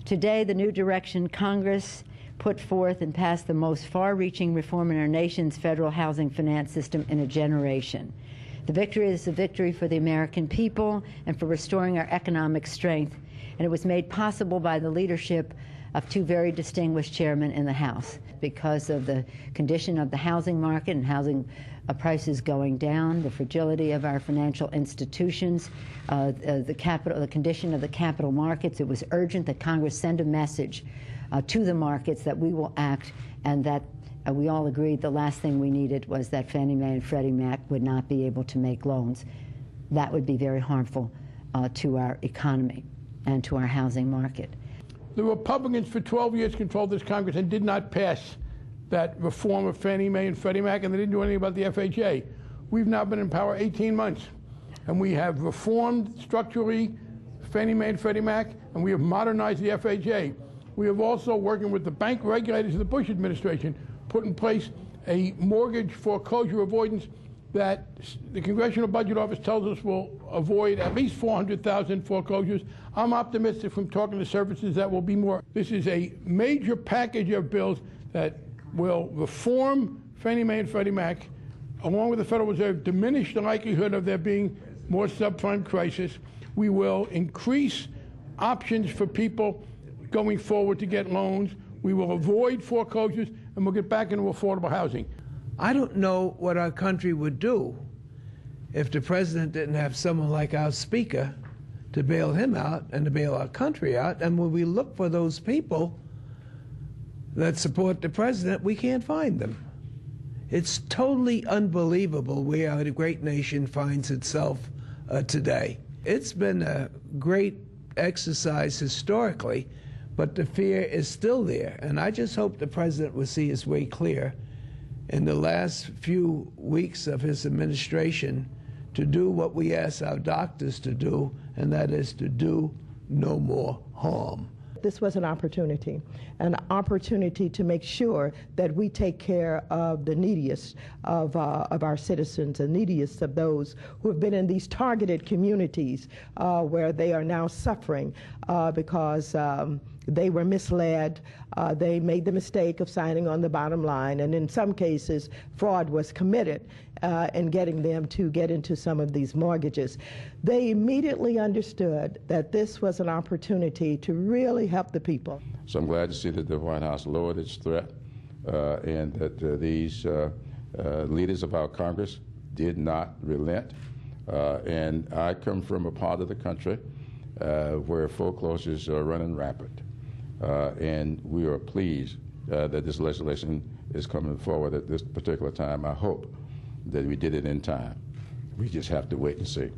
Today, the new direction Congress put forth and passed the most far-reaching reform in our nation's federal housing finance system in a generation. The victory is a victory for the American people and for restoring our economic strength, and it was made possible by the leadership of two very distinguished chairmen in the House. Because of the condition of the housing market and housing prices going down, the fragility of our financial institutions, the condition of the capital markets, it was urgent that Congress send a message to the markets that we will act, and that we all agreed the last thing we needed was that Fannie Mae and Freddie Mac would not be able to make loans. That would be very harmful to our economy and to our housing market. The Republicans for 12 years controlled this Congress and did not pass that reform of Fannie Mae and Freddie Mac, and they didn't do anything about the FHA. We've now been in power 18 months, and we have reformed structurally Fannie Mae and Freddie Mac, and we have modernized the FHA. We have also, working with the bank regulators of the Bush administration, put in place a mortgage foreclosure avoidance that the Congressional Budget Office tells us will avoid at least 400,000 foreclosures. I'm optimistic from talking to services that will be more. This is a major package of bills that will reform Fannie Mae and Freddie Mac, along with the Federal Reserve, diminish the likelihood of there being more subprime crisis. We will increase options for people going forward to get loans. We will avoid foreclosures, and we'll get back into affordable housing. I don't know what our country would do if the president didn't have someone like our speaker to bail him out and to bail our country out. And when we look for those people that support the president, we can't find them. It's totally unbelievable where our great nation finds itself today. It's been a great exercise historically, but the fear is still there. And I just hope the president will see his way clear in the last few weeks of his administration to do what we ask our doctors to do, and that is to do no more harm. This was an opportunity to make sure that we take care of the neediest of our citizens, the neediest of those who have been in these targeted communities where they are now suffering because they were misled. They made the mistake of signing on the bottom line, and in some cases, fraud was committed in getting them to get into some of these mortgages. They immediately understood that this was an opportunity to really help the people. So I'm glad to see that the White House lowered its threat and that these leaders of our Congress did not relent. And I come from a part of the country where foreclosures are running rapid. And we are pleased that this legislation is coming forward at this particular time. I hope that we did it in time. We just have to wait and see.